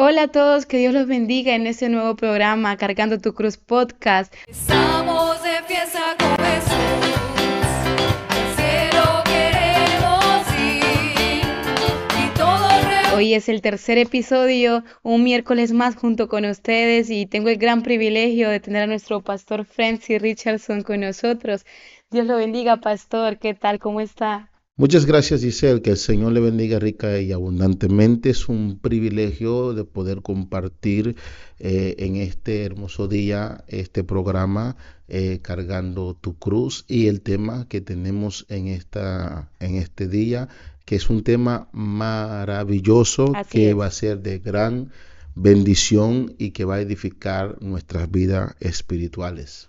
Hola a todos, que Dios los bendiga en este nuevo programa Cargando tu Cruz Podcast. Estamos de fiesta con Jesús, al cielo queremos ir y todos Hoy es el tercer episodio, un miércoles más junto con ustedes y tengo el gran privilegio de tener a nuestro pastor Francis Richardson con nosotros. Dios lo bendiga, pastor. ¿Qué tal? ¿Cómo está? Muchas gracias, Giselle. Que el Señor le bendiga rica y abundantemente. Es un privilegio de poder compartir en este hermoso día este programa Cargando tu Cruz y el tema que tenemos en este día, que es un tema maravilloso Así que es. va a ser de gran bendición y que va a edificar nuestras vidas espirituales.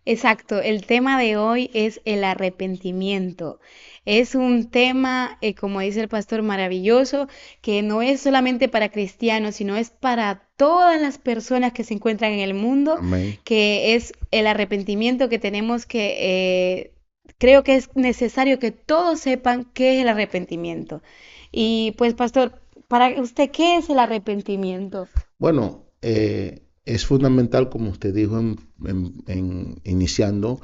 Exacto, el tema de hoy es el arrepentimiento. Es un tema, como dice el pastor, maravilloso, que no es solamente para cristianos, sino es para todas las personas que se encuentran en el mundo, Amén. que es el arrepentimiento que tenemos que, creo que es necesario que todos sepan qué es el arrepentimiento. Y pues, pastor, para usted, ¿qué es el arrepentimiento? Bueno, es fundamental, como usted dijo iniciando,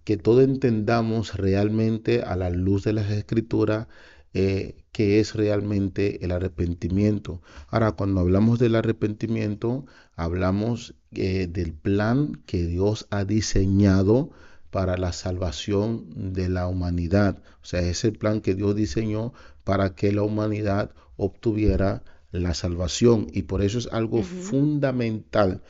que todos entendamos realmente a la luz de las escrituras qué es realmente el arrepentimiento. Ahora, cuando hablamos del arrepentimiento, hablamos del plan que Dios ha diseñado para la salvación de la humanidad. O sea, es el plan que Dios diseñó para que la humanidad obtuviera la salvación, y por eso es algo Ujú. fundamental,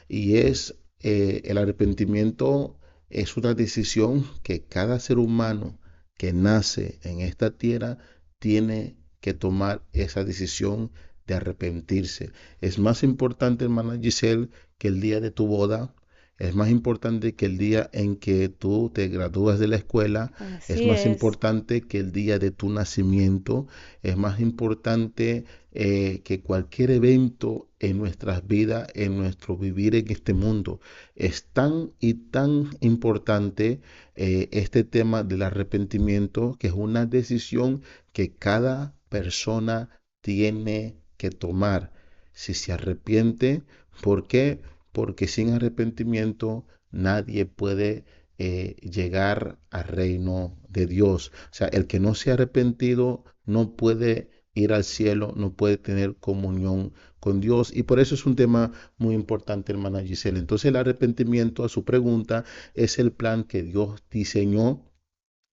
y es el arrepentimiento. Es una decisión que cada ser humano que nace en esta tierra tiene que tomar esa decisión de arrepentirse. Es más importante, hermana Giselle, que el día de tu boda. Es más importante que el día en que tú te gradúas de la escuela. Es Así más es. importante que el día de tu nacimiento. Es más importante que cualquier evento en nuestras vidas, en nuestro vivir en este mundo. Es tan y tan importante este tema del arrepentimiento, que es una decisión que cada persona tiene que tomar. Si se arrepiente, ¿por qué? Porque sin arrepentimiento nadie puede llegar al reino de Dios. O sea, el que no se ha arrepentido no puede ir al cielo, no puede tener comunión con Dios. Y por eso es un tema muy importante, hermana Giselle. Entonces el arrepentimiento, a su pregunta, es el plan que Dios diseñó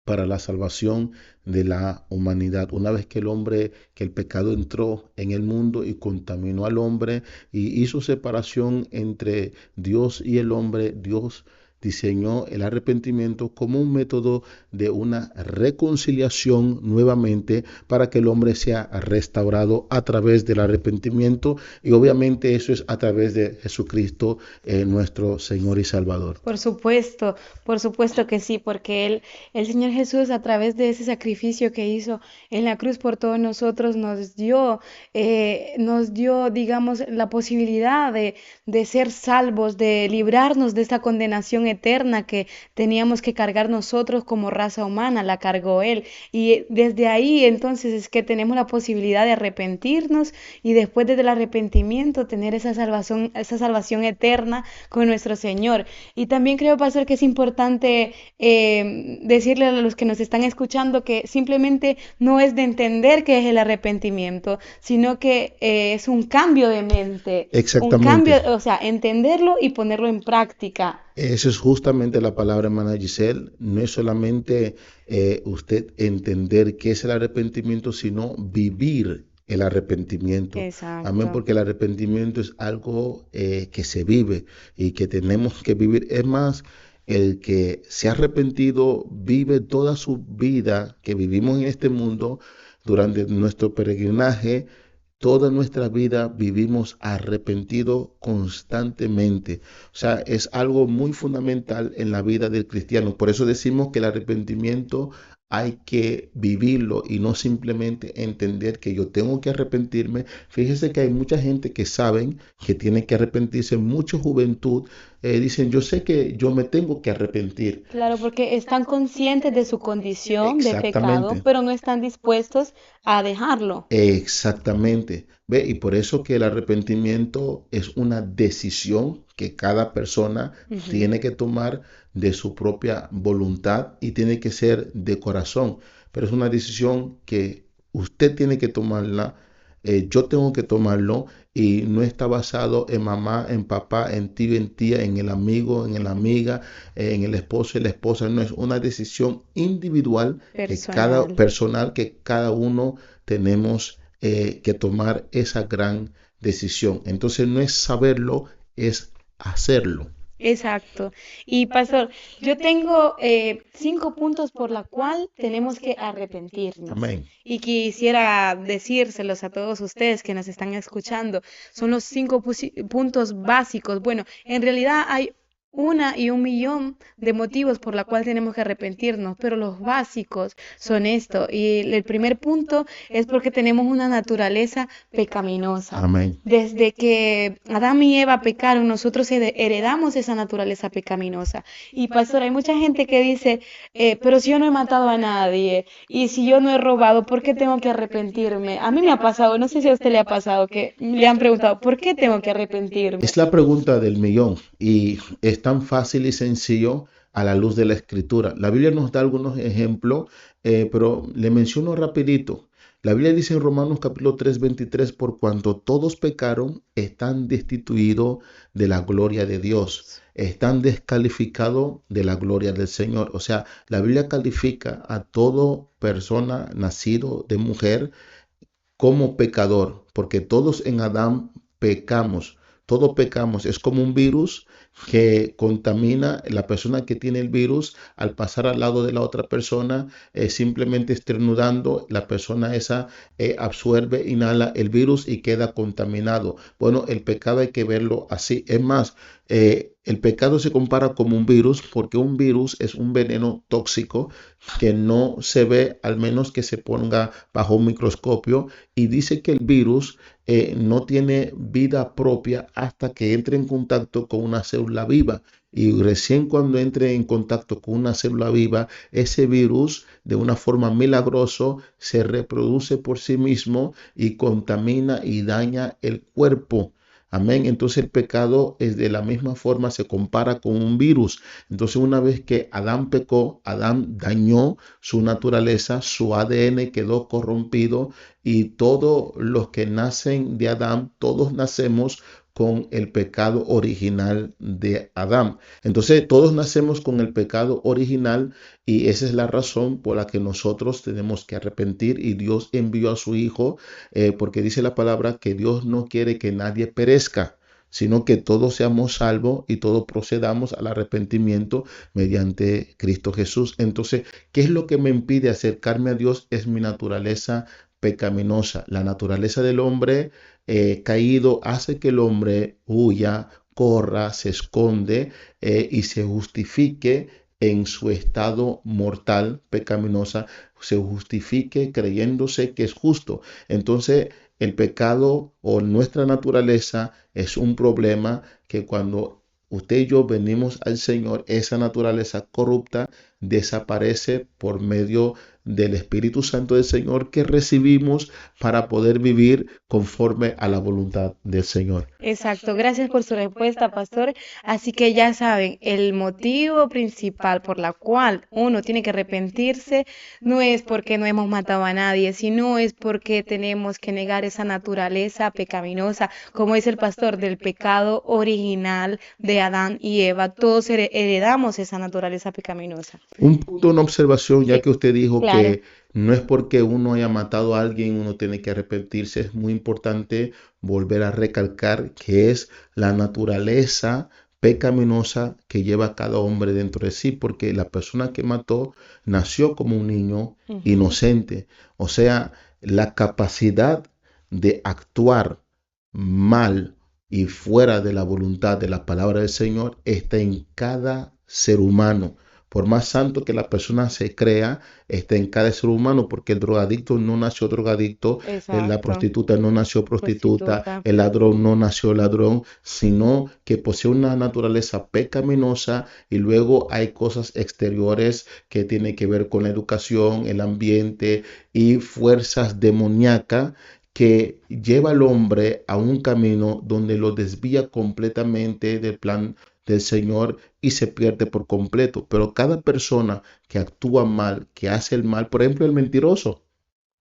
para la salvación de la humanidad. Una vez que el pecado entró en el mundo y contaminó al hombre y hizo separación entre Dios y el hombre, Dios diseñó el arrepentimiento como un método de una reconciliación nuevamente, para que el hombre sea restaurado a través del arrepentimiento, y obviamente eso es a través de Jesucristo, nuestro Señor y Salvador. Por supuesto que sí, porque el Señor Jesús, a través de ese sacrificio que hizo en la cruz por todos nosotros, nos dio, digamos, la posibilidad de ser salvos, de librarnos de esta condenación eterna que teníamos que cargar nosotros como raza humana, la cargó Él. Y desde ahí entonces es que tenemos la posibilidad de arrepentirnos y después del arrepentimiento tener esa salvación eterna con nuestro Señor. Y también creo, pastor, que es importante decirle a los que nos están escuchando que simplemente no es de entender qué es el arrepentimiento, sino que es un cambio de mente, un cambio, Exactamente. o sea, entenderlo y ponerlo en práctica. Esa es justamente la palabra, hermana Giselle. No es solamente usted entender qué es el arrepentimiento, sino vivir el arrepentimiento. Amén, Exacto. porque el arrepentimiento es algo que se vive y que tenemos que vivir. Es más, el que se ha arrepentido vive toda su vida que vivimos en este mundo durante nuestro peregrinaje. Toda nuestra vida vivimos arrepentidos constantemente. O sea, es algo muy fundamental en la vida del cristiano. Por eso decimos que el arrepentimiento hay que vivirlo y no simplemente entender que yo tengo que arrepentirme. Fíjese que hay mucha gente que saben que tiene que arrepentirse. Mucha juventud dicen, yo sé que yo me tengo que arrepentir. Claro, porque están conscientes de su condición de pecado, Exactamente. pero no están dispuestos a dejarlo. Exactamente. ¿Ve? Y por eso que el arrepentimiento es una decisión que cada persona Ujú. tiene que tomar de su propia voluntad y tiene que ser de corazón. Pero es una decisión que usted tiene que tomarla, yo tengo que tomarlo y no está basado en mamá, en papá, en tío, en tía, en el amigo, en la amiga, en el esposo y la esposa. No es una decisión individual que cada Personal. personal, que cada uno tenemos que tomar esa gran decisión. Entonces no es saberlo, es hacerlo. Exacto. Y pastor, yo tengo 5 puntos por la cual tenemos que arrepentirnos. Amén. Y quisiera decírselos a todos ustedes que nos están escuchando. Son los 5 puntos básicos. Bueno, en realidad hay una y un millón de motivos por la cual tenemos que arrepentirnos, pero los básicos son esto. Y el primer punto es porque tenemos una naturaleza pecaminosa. Amén. Desde que Adán y Eva pecaron, nosotros heredamos esa naturaleza pecaminosa. Y pastor, hay mucha gente que dice, pero si yo no he matado a nadie y si yo no he robado, ¿por qué tengo que arrepentirme? A mí me ha pasado, no sé si a usted le ha pasado, que le han preguntado, ¿por qué tengo que arrepentirme? Es la pregunta del millón y es tan fácil y sencillo a la luz de la escritura. La Biblia nos da algunos ejemplos, pero le menciono rapidito. La Biblia dice en Romanos capítulo 3, 23, por cuanto todos pecaron, están destituidos de la gloria de Dios, están descalificados de la gloria del Señor. O sea, la Biblia califica a toda persona nacido de mujer como pecador, porque todos en Adán pecamos. Todos pecamos. Es como un virus que contamina la persona que tiene el virus al pasar al lado de la otra persona, simplemente esternudando, la persona esa absorbe, inhala el virus y queda contaminado. Bueno, el pecado hay que verlo así. Es más, el pecado se compara como un virus porque un virus es un veneno tóxico que no se ve al menos que se ponga bajo un microscopio y dice que el virus no tiene vida propia hasta que entre en contacto con una célula viva. Y recién cuando entre en contacto con una célula viva, ese virus de una forma milagrosa se reproduce por sí mismo y contamina y daña el cuerpo. Amén. Entonces el pecado es de la misma forma, se compara con un virus. Entonces una vez que Adán pecó, Adán dañó su naturaleza, su ADN quedó corrompido y todos los que nacen de Adán, todos nacemos con el pecado original de Adán. Entonces todos nacemos con el pecado original y esa es la razón por la que nosotros tenemos que arrepentir y Dios envió a su Hijo porque dice la palabra que Dios no quiere que nadie perezca, sino que todos seamos salvos y todos procedamos al arrepentimiento mediante Cristo Jesús. Entonces, ¿qué es lo que me impide acercarme a Dios? Es mi naturaleza pecaminosa. La naturaleza del hombre caído hace que el hombre huya, corra, se esconde y se justifique en su estado mortal, pecaminosa, se justifique creyéndose que es justo. Entonces, el pecado o nuestra naturaleza es un problema que cuando usted y yo venimos al Señor, esa naturaleza corrupta desaparece por medio del Espíritu Santo del Señor que recibimos para poder vivir conforme a la voluntad del Señor. Exacto, gracias por su respuesta, pastor. Así que ya saben, el motivo principal por la cual uno tiene que arrepentirse no es porque no hemos matado a nadie, sino es porque tenemos que negar esa naturaleza pecaminosa, como dice el pastor, del pecado original de Adán y Eva. Todos heredamos esa naturaleza pecaminosa. Un punto, una observación, ya Sí, que usted dijo claro. que no es porque uno haya matado a alguien, uno tiene que arrepentirse. Es muy importante volver a recalcar que es la naturaleza pecaminosa que lleva cada hombre dentro de sí, porque la persona que mató nació como un niño Ujú. inocente. O sea, la capacidad de actuar mal y fuera de la voluntad de la palabra del Señor está en cada ser humano. Por más santo que la persona se crea, está en cada ser humano, porque el drogadicto no nació drogadicto, la Exacto, prostituta no nació prostituta, prostituta. el ladrón no nació ladrón, sino que posee una naturaleza pecaminosa y luego hay cosas exteriores que tienen que ver con la educación, el ambiente y fuerzas demoníacas que lleva al hombre a un camino donde lo desvía completamente del plan del Señor y se pierde por completo. Pero cada persona que actúa mal, que hace el mal, por ejemplo, el mentiroso.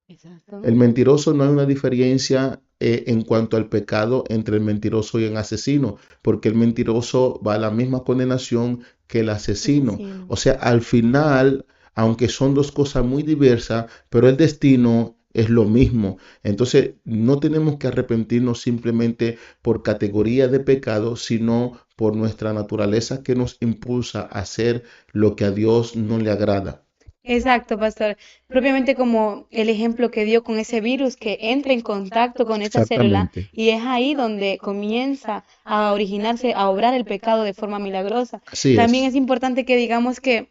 Exacto. El mentiroso no hay una diferencia en cuanto al pecado entre el mentiroso y el asesino, porque el mentiroso va a la misma condenación que el asesino. Asesino. O sea, al final, aunque son dos cosas muy diversas, pero el destino es lo mismo. Entonces, no tenemos que arrepentirnos simplemente por categoría de pecado, sino por nuestra naturaleza que nos impulsa a hacer lo que a Dios no le agrada. Exacto, pastor. Propiamente como el ejemplo que dio con ese virus que entra en contacto con esa célula Exactamente. y es ahí donde comienza a originarse, a obrar el pecado de forma milagrosa. Así También es. es importante que digamos que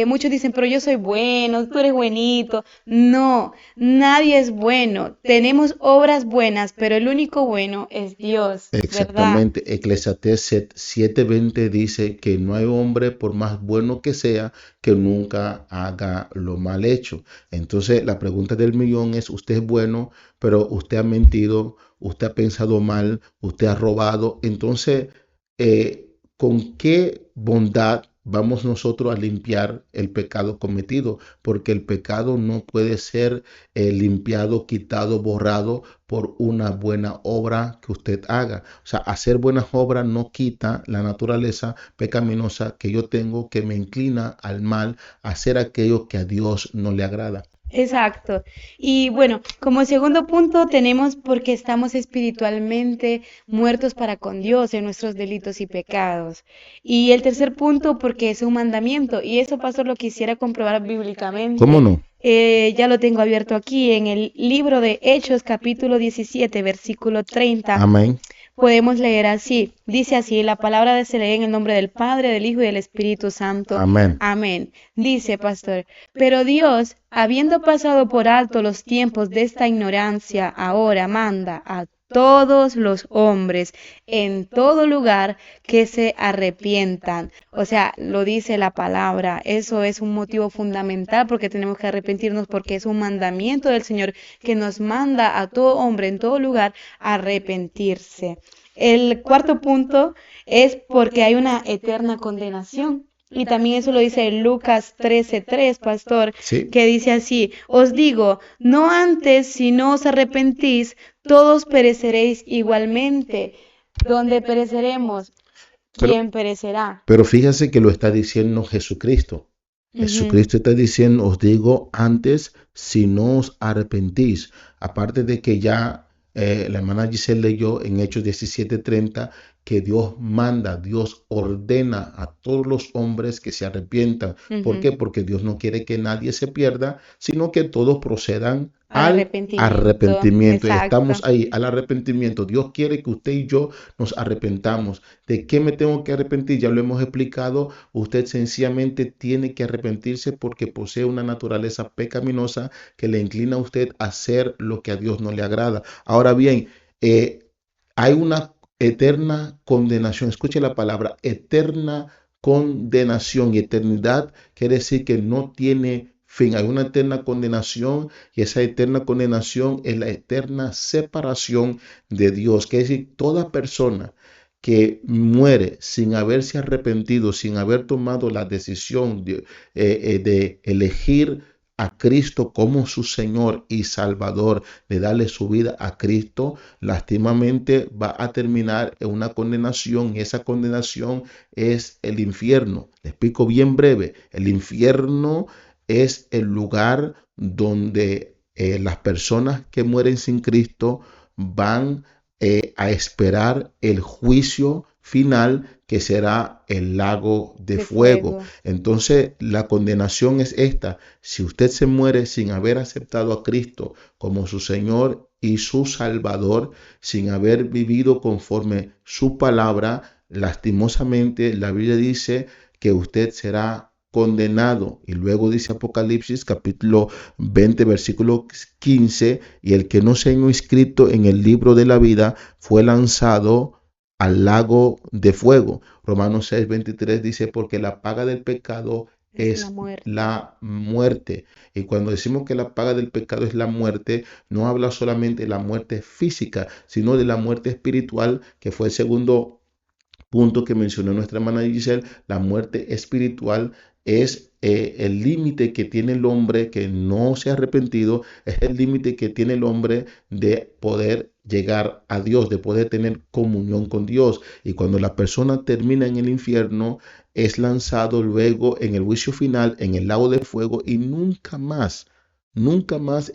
muchos dicen, pero yo soy bueno, tú eres buenito. No, nadie es bueno. Tenemos obras buenas, pero el único bueno es Dios, ¿verdad? Exactamente. Eclesiastés 7:20 dice que no hay hombre, por más bueno que sea, que nunca haga lo mal hecho. Entonces, la pregunta del millón es, usted es bueno, pero usted ha mentido, usted ha pensado mal, usted ha robado. Entonces, ¿con qué bondad vamos nosotros a limpiar el pecado cometido? Porque el pecado no puede ser limpiado, quitado, borrado por una buena obra que usted haga. O sea, hacer buenas obras no quita la naturaleza pecaminosa que yo tengo, que me inclina al mal, a hacer aquello que a Dios no le agrada. Exacto. Y bueno, como segundo punto tenemos porque estamos espiritualmente muertos para con Dios en nuestros delitos y pecados. Y el tercer punto porque es un mandamiento. Y eso, pastor, lo quisiera comprobar ¿Cómo bíblicamente. no? Ya lo tengo abierto aquí en el libro de Hechos, capítulo 17, versículo 30. Amén. Podemos leer así, dice así, la palabra se lee en el nombre del Padre, del Hijo y del Espíritu Santo. Amén. Amén. Dice, pastor, pero Dios, habiendo pasado por alto los tiempos de esta ignorancia, ahora manda a todos los hombres en todo lugar que se arrepientan. O sea, lo dice la palabra. Eso es un motivo fundamental porque tenemos que arrepentirnos porque es un mandamiento del Señor que nos manda a todo hombre en todo lugar a arrepentirse. El cuarto punto es porque hay una eterna condenación. Y también eso lo dice Lucas 13:3, pastor, Sí. que dice así, os digo, no antes si no os arrepentís, todos pereceréis igualmente. ¿Dónde pereceremos? Pero, ¿Quién perecerá? pero fíjese que lo está diciendo Jesucristo. Ujú. Jesucristo está diciendo, os digo antes, si no os arrepentís. Aparte de que ya la hermana Giselle leyó en Hechos 17:30 que Dios manda, Dios ordena a todos los hombres que se arrepientan. ¿Por Ujú. qué? Porque Dios no quiere que nadie se pierda, sino que todos procedan Al al arrepentimiento, arrepentimiento. Y estamos exacto. ahí, al arrepentimiento. Dios quiere que usted y yo nos arrepentamos. ¿De qué me tengo que arrepentir? Ya lo hemos explicado. Usted sencillamente tiene que arrepentirse porque posee una naturaleza pecaminosa que le inclina a usted a hacer lo que a Dios no le agrada. Ahora bien, hay una eterna condenación. Escuche la palabra eterna condenación, y eternidad quiere decir que no tiene fin. Hay una eterna condenación, y esa eterna condenación es la eterna separación de Dios. Quiere decir, toda persona que muere sin haberse arrepentido, sin haber tomado la decisión de elegir a Cristo como su Señor y Salvador, de darle su vida a Cristo, lastimamente va a terminar en una condenación, y esa condenación es el infierno. Le explico bien breve. El infierno es el lugar donde las personas que mueren sin Cristo van a esperar el juicio final, que será el lago de De fuego. fuego. Entonces, la condenación es esta: si usted se muere sin haber aceptado a Cristo como su Señor y su Salvador, sin haber vivido conforme su palabra, lastimosamente la Biblia dice que usted será condenado. Y luego dice Apocalipsis capítulo 20 versículo 15, y el que no se haya inscrito en el libro de la vida fue lanzado al lago de fuego. Romanos 6:23 dice, porque la paga del pecado Es la es muerte. la muerte. Y cuando decimos que la paga del pecado es la muerte, no habla solamente de la muerte física, sino de la muerte espiritual, que fue el segundo punto que mencionó nuestra hermana Giselle. La muerte espiritual es el límite que tiene el hombre que no se ha arrepentido, es el límite que tiene el hombre de poder llegar a Dios, de poder tener comunión con Dios. Y cuando la persona termina en el infierno, es lanzado luego en el juicio final, en el lago de fuego, y nunca más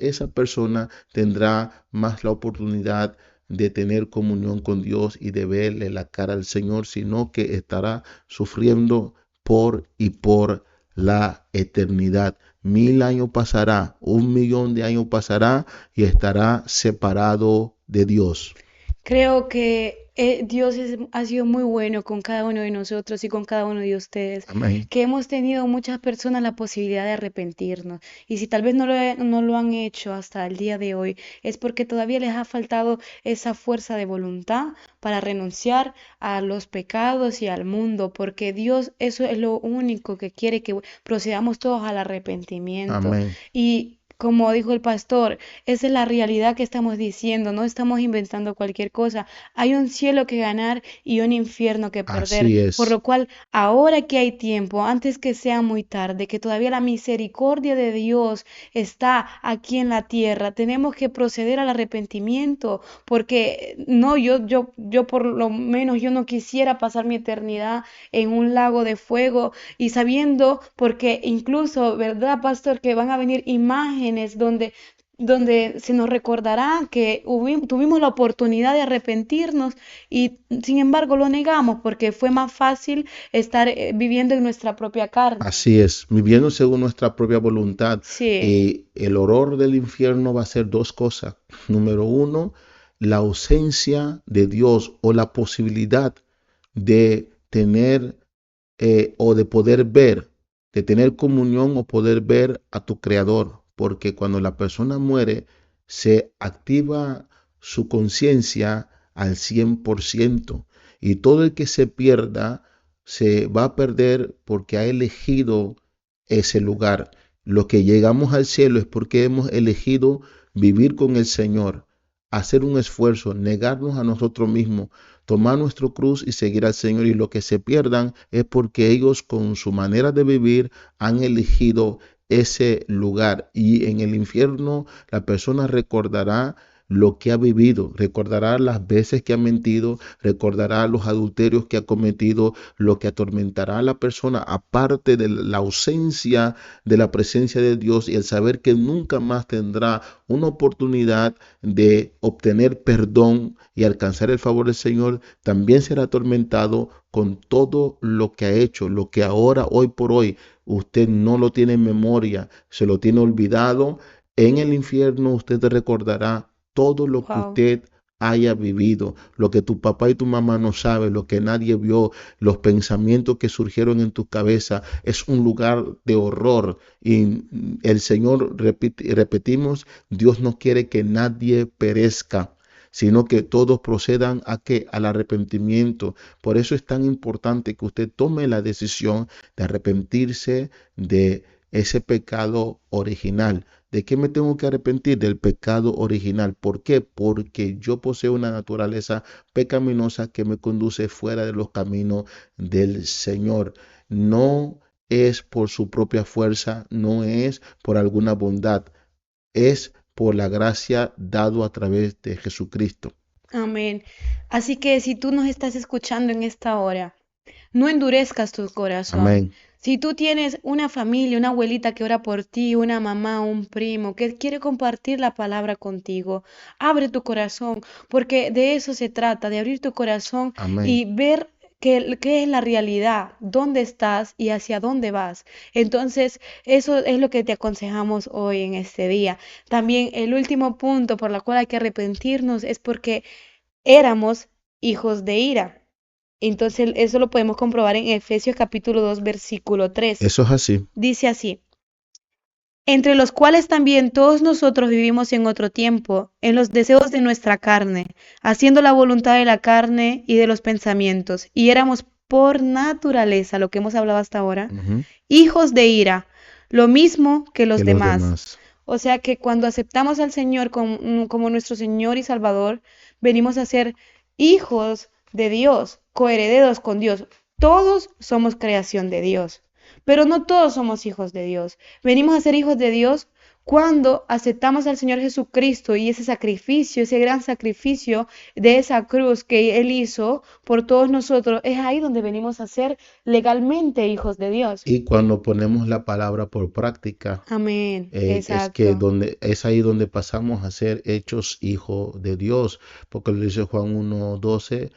esa persona tendrá más la oportunidad de tener comunión con Dios y de verle la cara al Señor, sino que estará sufriendo por y por la eternidad. 1000 años pasará, 1 millón de años pasará y estará separado de Dios. Creo que Dios ha sido muy bueno con cada uno de nosotros y con cada uno de ustedes, Amén. que hemos tenido muchas personas la posibilidad de arrepentirnos. Y si tal vez no lo han hecho hasta el día de hoy, es porque todavía les ha faltado esa fuerza de voluntad para renunciar a los pecados y al mundo, porque Dios eso es lo único que quiere, que procedamos todos al arrepentimiento. Amén. Y como dijo el pastor, esa es la realidad que estamos diciendo, no estamos inventando cualquier cosa. Hay un cielo que ganar y un infierno que perder, Así por es. lo cual ahora que hay tiempo, antes que sea muy tarde, que todavía la misericordia de Dios está aquí en la tierra, tenemos que proceder al arrepentimiento, porque no, yo por lo menos yo no quisiera pasar mi eternidad en un lago de fuego y sabiendo, porque incluso, ¿verdad, pastor? Que van a venir imágenes donde se nos recordará que tuvimos la oportunidad de arrepentirnos y sin embargo lo negamos porque fue más fácil estar viviendo en nuestra propia carne. Así es, viviendo según nuestra propia voluntad. Sí, El horror del infierno va a ser dos cosas. Número uno, la ausencia de Dios o la posibilidad de tener o de poder ver, de tener comunión o poder ver a tu creador. Porque cuando la persona muere, se activa su conciencia al 100%. Y todo el que se pierda, se va a perder porque ha elegido ese lugar. Lo que llegamos al cielo es porque hemos elegido vivir con el Señor, hacer un esfuerzo, negarnos a nosotros mismos, tomar nuestro cruz y seguir al Señor. Y lo que se pierdan es porque ellos con su manera de vivir han elegido ese lugar. Y en el infierno la persona recordará lo que ha vivido, recordará las veces que ha mentido, recordará los adulterios que ha cometido, lo que atormentará a la persona, aparte de la ausencia de la presencia de Dios y el saber que nunca más tendrá una oportunidad de obtener perdón y alcanzar el favor del Señor. También será atormentado con todo lo que ha hecho, lo que ahora, hoy por hoy, usted no lo tiene en memoria, se lo tiene olvidado. En el infierno usted recordará todo lo que wow. usted haya vivido, lo que tu papá y tu mamá no saben, lo que nadie vio, los pensamientos que surgieron en tu cabeza. Es un lugar de horror y el Señor, repetimos, Dios no quiere que nadie perezca, sino que todos procedan a qué, al arrepentimiento. Por eso es tan importante que usted tome la decisión de arrepentirse de ese pecado original. ¿De qué me tengo que arrepentir? Del pecado original. ¿Por qué? Porque yo poseo una naturaleza pecaminosa que me conduce fuera de los caminos del Señor. No es por su propia fuerza, no es por alguna bondad, es por la gracia dado a través de Jesucristo. Amén. Así que si tú nos estás escuchando en esta hora, no endurezcas tu corazón. Amén. Si tú tienes una familia, una abuelita que ora por ti, una mamá, un primo que quiere compartir la palabra contigo, abre tu corazón, porque de eso se trata, de abrir tu corazón Amén. y ver qué es la realidad, dónde estás y hacia dónde vas. Entonces, eso es lo que te aconsejamos hoy en este día. También el último punto por el cual hay que arrepentirnos es porque éramos hijos de ira. Entonces, eso lo podemos comprobar en Efesios capítulo 2 versículo 3. Eso es así. Dice así, entre los cuales también todos nosotros vivimos en otro tiempo, en los deseos de nuestra carne, haciendo la voluntad de la carne y de los pensamientos, y éramos por naturaleza, lo que hemos hablado hasta ahora, Ujú. hijos de ira, lo mismo que los Que los demás. demás. O sea que cuando aceptamos al Señor como nuestro Señor y Salvador, venimos a ser hijos de Dios, coherederos con Dios. Todos somos creación de Dios, pero no todos somos hijos de Dios. Venimos a ser hijos de Dios cuando aceptamos al Señor Jesucristo y ese sacrificio, ese gran sacrificio de esa cruz que Él hizo por todos nosotros, es ahí donde venimos a ser legalmente hijos de Dios. Y cuando ponemos la palabra por práctica, Amén. es Exacto. es ahí donde pasamos a ser hechos hijos de Dios, porque lo dice Juan 1:12,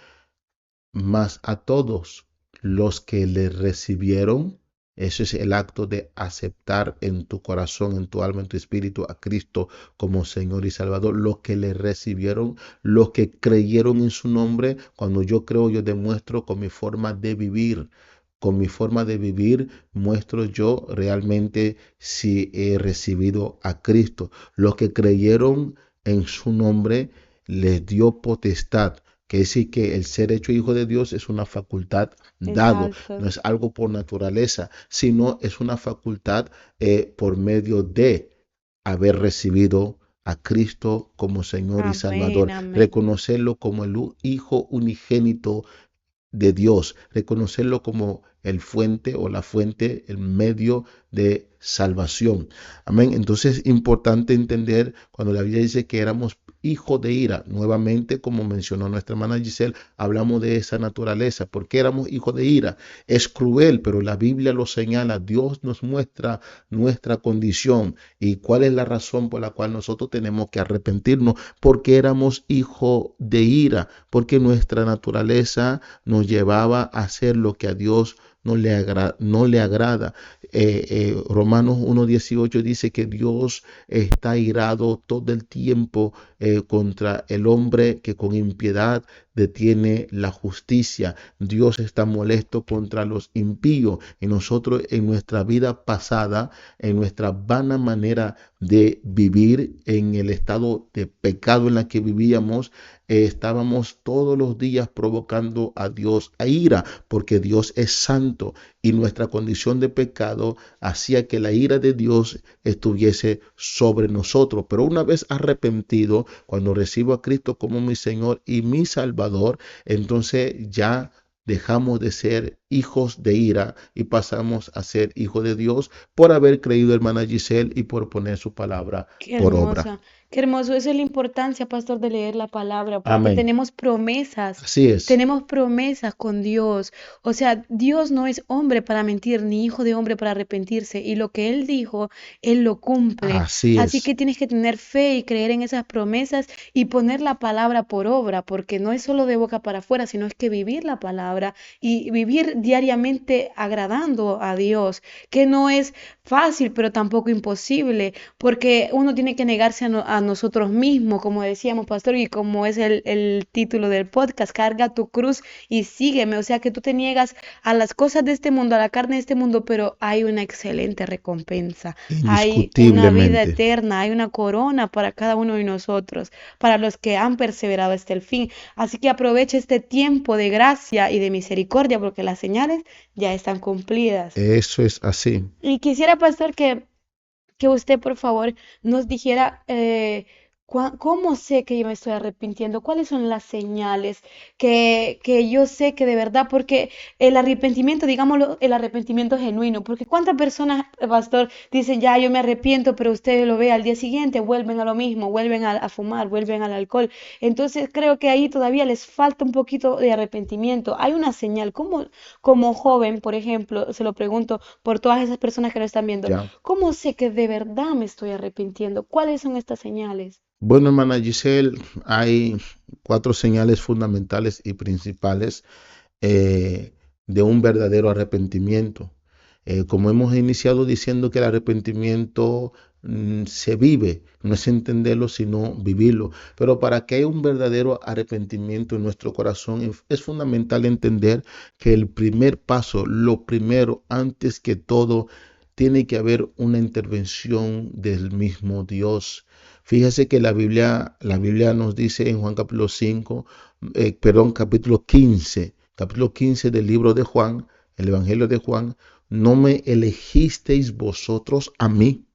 mas a todos los que le recibieron, ese es el acto de aceptar en tu corazón, en tu alma, en tu espíritu a Cristo como Señor y Salvador. Los que le recibieron, los que creyeron en su nombre, cuando yo creo, yo demuestro con mi forma de vivir. Con mi forma de vivir muestro yo realmente si he recibido a Cristo. Los que creyeron en su nombre les dio potestad. Que decir que el ser hecho hijo de Dios es una facultad dado, no Exacto. es algo por naturaleza, sino es una facultad por medio de haber recibido a Cristo como Señor y Amén, Salvador, amén. reconocerlo como el Hijo unigénito de Dios, reconocerlo como el fuente o la fuente, el medio de salvación. Amén. Entonces es importante entender cuando la Biblia dice que éramos hijos de ira. Nuevamente, como mencionó nuestra hermana Giselle, hablamos de esa naturaleza. ¿Por qué éramos hijos de ira? Es cruel, pero la Biblia lo señala. Dios nos muestra nuestra condición y cuál es la razón por la cual nosotros tenemos que arrepentirnos, porque éramos hijos de ira, porque nuestra naturaleza nos llevaba a hacer lo que a Dios no le agrada. Romanos 1:18 dice que Dios está airado todo el tiempo contra el hombre que con impiedad detiene la justicia. Dios está molesto contra los impíos y nosotros en nuestra vida pasada, en nuestra vana manera de vivir, en el estado de pecado en la que vivíamos, estábamos todos los días provocando a Dios a ira, porque Dios es santo y nuestra condición de pecado hacía que la ira de Dios estuviese sobre nosotros. Pero una vez arrepentido, cuando recibo a Cristo como mi Señor y mi Salvador, entonces ya dejamos de ser hijos de ira y pasamos a ser hijos de Dios por haber creído, hermana Giselle, y por poner su palabra Qué por obra. hermosa, qué hermoso. Esa es la importancia, pastor, de leer la palabra, porque Amén. Así es. tenemos promesas con Dios. O sea, Dios no es hombre para mentir, ni hijo de hombre para arrepentirse. Y lo que Él dijo, Él lo cumple. Así Así es. que tienes que tener fe y creer en esas promesas y poner la palabra por obra, porque no es solo de boca para afuera, sino es que vivir la palabra y vivir diariamente agradando a Dios, que no es fácil, pero tampoco imposible porque uno tiene que negarse a nosotros mismos, como decíamos, pastor, y como es el título del podcast, carga tu cruz y sígueme. O sea que tú te niegas a las cosas de este mundo, a la carne de este mundo, pero hay una excelente recompensa, hay una vida Indiscutiblemente. eterna, hay una corona para cada uno de nosotros, para los que han perseverado hasta el fin. Así que aprovecha este tiempo de gracia y de misericordia, porque las señales ya están cumplidas. Eso es así. Y quisiera, pastor, que usted, por favor, nos dijera cómo sé que yo me estoy arrepintiendo, cuáles son las señales que yo sé que de verdad, porque el arrepentimiento, digámoslo, el arrepentimiento genuino, porque cuántas personas, pastor, dicen, ya, yo me arrepiento, pero usted lo ve al día siguiente, vuelven a lo mismo, vuelven a fumar, vuelven al alcohol. Entonces creo que ahí todavía les falta un poquito de arrepentimiento. Hay una señal, como joven, por ejemplo, se lo pregunto por todas esas personas que lo están viendo. Ya. ¿Cómo sé que de verdad me estoy arrepintiendo? ¿Cuáles son estas señales? Bueno, hermana Giselle, hay 4 señales fundamentales y principales eh, de un verdadero arrepentimiento. Como hemos iniciado diciendo que el arrepentimiento se vive, no es entenderlo, sino vivirlo. Pero para que haya un verdadero arrepentimiento en nuestro corazón, es fundamental entender que el primer paso, lo primero, antes que todo, tiene que haber una intervención del mismo Dios. Fíjese que la Biblia nos dice en Juan capítulo 5, capítulo 15. capítulo 15 del libro de Juan, el Evangelio de Juan, no me elegisteis vosotros a mí,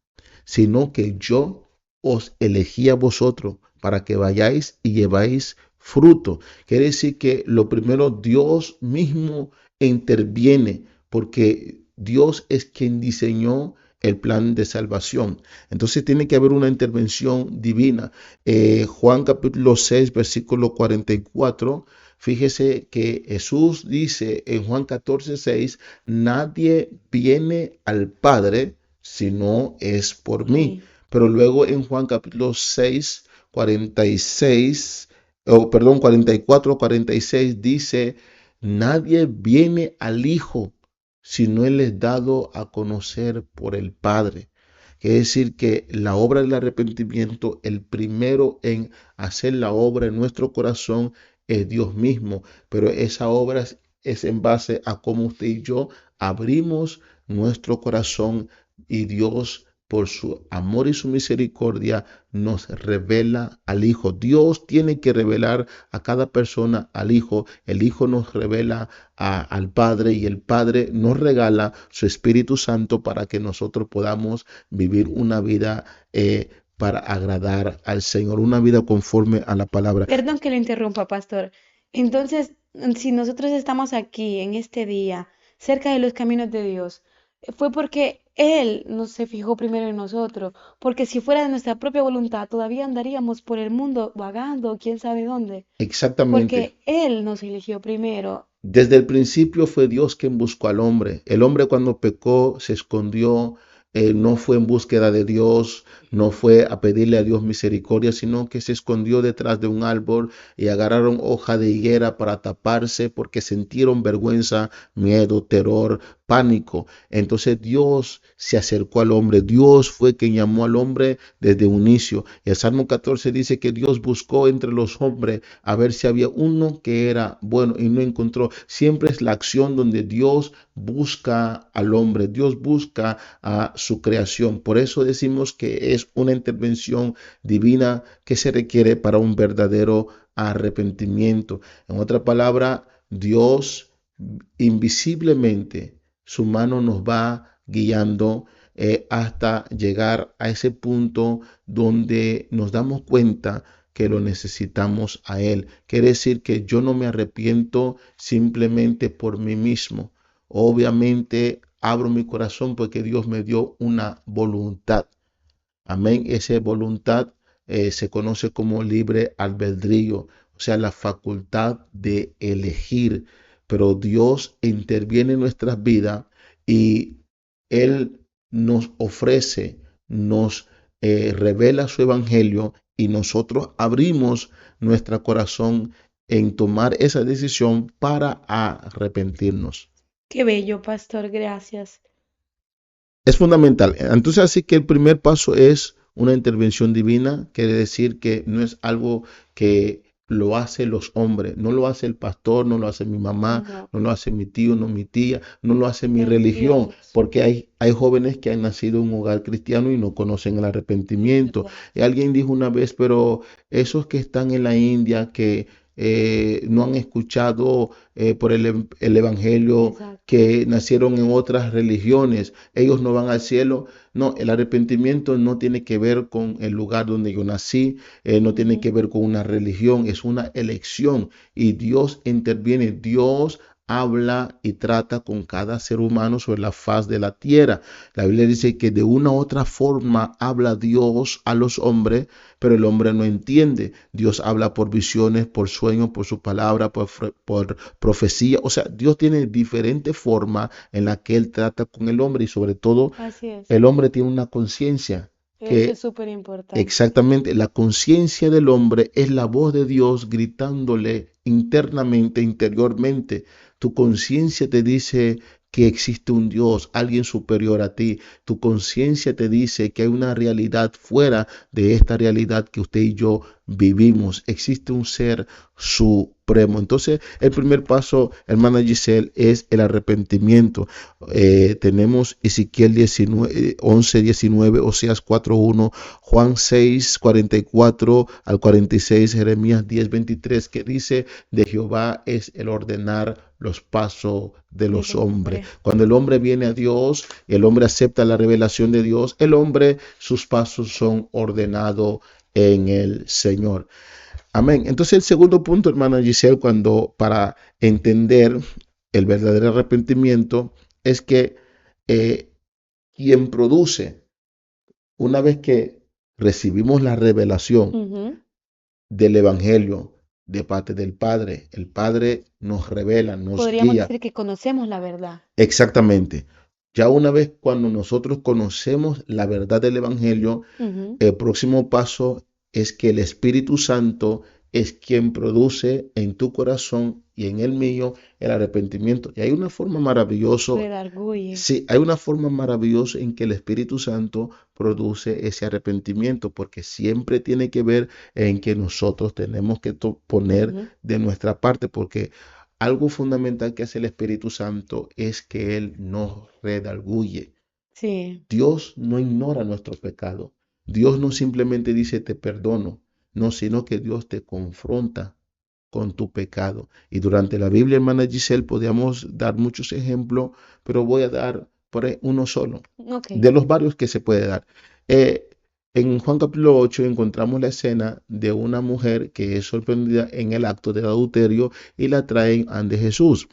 sino que yo os elegí a vosotros para que vayáis y lleváis fruto. Quiere decir que lo primero, Dios mismo interviene, porque Dios es quien diseñó el plan de salvación. Entonces tiene que haber una intervención divina. Juan capítulo 6, versículo 44. Fíjese que Jesús dice en Juan 14, 6, nadie viene al Padre si no es por mí. Sí. Pero luego en Juan capítulo 6, 46, o perdón, 44, 46 dice, nadie viene al Hijo si no Él es dado a conocer por el Padre. Quiere decir que la obra del arrepentimiento, el primero en hacer la obra en nuestro corazón es Dios mismo, pero esa obra es en base a cómo usted y yo abrimos nuestro corazón y Dios por su amor y su misericordia nos revela al Hijo. Dios tiene que revelar a cada persona al Hijo. El Hijo nos revela al Padre y el Padre nos regala su Espíritu Santo para que nosotros podamos vivir una vida para agradar al Señor, una vida conforme a la palabra. Perdón que lo interrumpa, pastor. Entonces, si nosotros estamos aquí en este día, cerca de los caminos de Dios, fue porque Él nos se fijó primero en nosotros, porque si fuera de nuestra propia voluntad, todavía andaríamos por el mundo vagando, quién sabe dónde, Exactamente. porque Él nos eligió primero. Desde el principio fue Dios quien buscó al hombre. El hombre cuando pecó se escondió, no fue en búsqueda de Dios, no fue a pedirle a Dios misericordia, sino que se escondió detrás de un árbol y agarraron hoja de higuera para taparse porque sintieron vergüenza, miedo, terror, pánico. Entonces Dios se acercó al hombre. Dios fue quien llamó al hombre desde un inicio. Y el Salmo 14 dice que Dios buscó entre los hombres a ver si había uno que era bueno y no encontró. Siempre es la acción donde Dios busca al hombre, Dios busca a su creación. Por eso decimos que es una intervención divina que se requiere para un verdadero arrepentimiento. En otra palabra, Dios invisiblemente, su mano nos va guiando hasta llegar a ese punto donde nos damos cuenta que lo necesitamos a Él. Quiere decir que yo no me arrepiento simplemente por mí mismo. Obviamente abro mi corazón porque Dios me dio una voluntad. Amén. Esa voluntad se conoce como libre albedrío, o sea, la facultad de elegir. Pero Dios interviene en nuestras vidas y Él nos ofrece, nos revela su evangelio y nosotros abrimos nuestro corazón en tomar esa decisión para arrepentirnos. Qué bello, pastor, gracias. Es fundamental. Entonces, así que el primer paso es una intervención divina, quiere decir que no es algo que lo hacen los hombres, no lo hace el pastor, no lo hace mi mamá, No, no lo hace mi tío, no mi tía, no lo hace mi es religión, Dios, porque hay jóvenes que han nacido en un hogar cristiano y no conocen el arrepentimiento. ¿verdad? Y alguien dijo una vez, pero esos que están en la India, que no han escuchado por el Evangelio, Exacto. que nacieron en otras religiones, ellos no van al cielo. No, el arrepentimiento no tiene que ver con el lugar donde yo nací, no tiene Ujú. que ver con una religión, es una elección y Dios interviene, Dios habla y trata con cada ser humano sobre la faz de la tierra. La Biblia dice que de una u otra forma habla Dios a los hombres, pero el hombre no entiende. Dios habla por visiones, por sueños, por su palabra, por profecía. O sea, Dios tiene diferentes formas en las que Él trata con el hombre y sobre todo Así es. el hombre tiene una conciencia Eso es que súper importante. exactamente la conciencia del hombre es la voz de Dios gritándole internamente, interiormente. Tu conciencia te dice que existe un Dios, alguien superior a ti. Tu conciencia te dice que hay una realidad fuera de esta realidad que usted y yo vivimos. Existe un ser superior supremo. Entonces, el primer paso, hermana Giselle, es el arrepentimiento. Tenemos Ezequiel 19, 11, 19, Oseas 4:1, Juan 6, 44 al 46, Jeremías 10, 23, que dice, de Jehová es el ordenar los pasos de del los hombres. hombre. Cuando el hombre viene a Dios, el hombre acepta la revelación de Dios, el hombre, sus pasos son ordenados en el Señor. Amén. Entonces el segundo punto, hermana Giselle, para entender el verdadero arrepentimiento, es que eh, quien produce, una vez que recibimos la revelación Ujú. del Evangelio de parte del Padre, el Padre nos revela, nos Podríamos guía. decir que conocemos la verdad. Exactamente. Ya una vez cuando nosotros conocemos la verdad del Evangelio, Ujú. el próximo paso es que el Espíritu Santo es quien produce en tu corazón y en el mío el arrepentimiento. Y hay una forma maravillosa, Redarguye. sí, hay una forma maravillosa en que el Espíritu Santo produce ese arrepentimiento, porque siempre tiene que ver en que nosotros tenemos que poner Ujú. de nuestra parte, porque algo fundamental que hace el Espíritu Santo es que Él nos redarguye. Sí, Dios no ignora nuestro pecado. Dios no simplemente dice te perdono, no, sino que Dios te confronta con tu pecado. Y durante la Biblia, hermana Giselle, podríamos dar muchos ejemplos, pero voy a dar por ahí uno solo, ok. de los varios que se puede dar. Eh, en Juan capítulo 8 encontramos la escena de una mujer que es sorprendida en el acto del adulterio y la traen ante Jesús.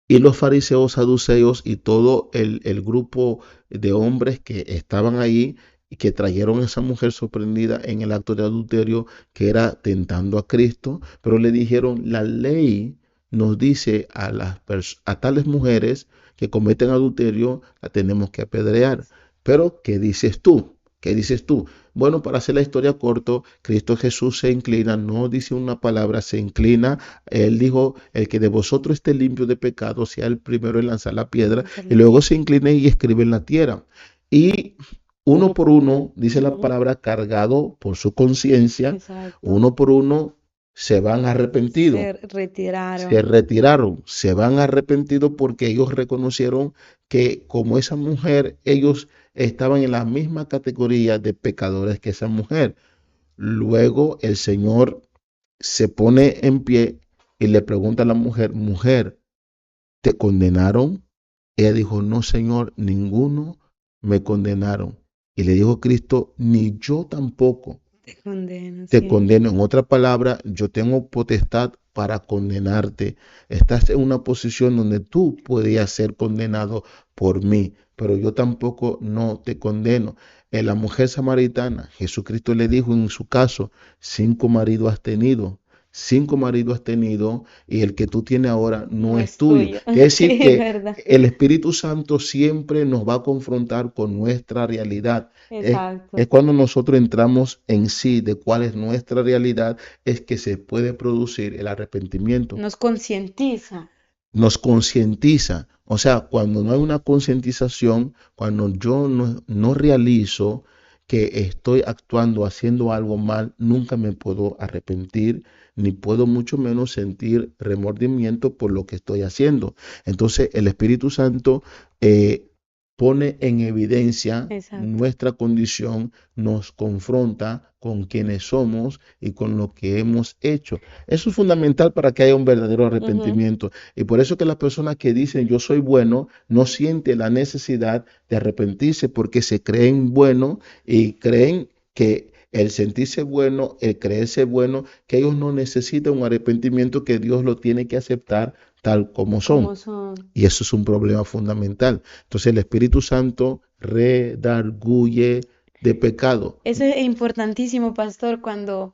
Y los fariseos, saduceos y todo el grupo de hombres que estaban ahí y que trajeron a esa mujer sorprendida en el acto de adulterio, que era tentando a Cristo, pero le dijeron, la ley nos dice a tales mujeres que cometen adulterio, la tenemos que apedrear. Pero, ¿qué dices tú? ¿Qué dices tú? Bueno, para hacer la historia corto, Cristo Jesús se inclina, no dice una palabra, se inclina. Él dijo, el que de vosotros esté limpio de pecado, sea el primero en lanzar la piedra, y luego se inclina y escribe en la tierra. Y uno por uno, dice la Ujú. palabra, cargado por su conciencia, Exacto. uno por uno se van arrepentidos, Se se retiraron. retiraron, se van arrepentidos porque ellos reconocieron que como esa mujer, ellos estaban en la misma categoría de pecadores que esa mujer. Luego el Señor se pone en pie y le pregunta a la mujer, mujer, ¿te condenaron? Ella dijo, no, Señor, ninguno me condenaron. Y le dijo Cristo, ni yo tampoco Te condeno, te sí. condeno. En otra palabra, yo tengo potestad para condenarte. Estás en una posición donde tú podías ser condenado por mí, pero yo tampoco no te condeno. En la mujer samaritana, Jesucristo le dijo en su caso, 5 maridos has tenido. 5 maridos has tenido y el que tú tienes ahora no No es es tuyo. tuyo. Quiere decir Sí, es que verdad. el Espíritu Santo siempre nos va a confrontar con nuestra realidad. Es Exacto. cuando nosotros entramos en sí de cuál es nuestra realidad, es que se puede producir el arrepentimiento. Nos concientiza. Nos concientiza. O sea, cuando no hay una concientización, cuando yo no realizo que estoy actuando, haciendo algo mal, nunca me puedo arrepentir, ni puedo mucho menos sentir remordimiento por lo que estoy haciendo. Entonces, el Espíritu Santo pone en evidencia Exacto. nuestra condición, nos confronta con quienes somos y con lo que hemos hecho. Eso es fundamental para que haya un verdadero Ujú. arrepentimiento. Y por eso que las personas que dicen yo soy bueno no sienten la necesidad de arrepentirse porque se creen buenos y creen que el sentirse bueno, el creerse bueno, que ellos no necesitan un arrepentimiento, que Dios lo tiene que aceptar tal como son. Como son. Y eso es un problema fundamental. Entonces el Espíritu Santo redarguye de pecado. Eso es importantísimo, pastor, cuando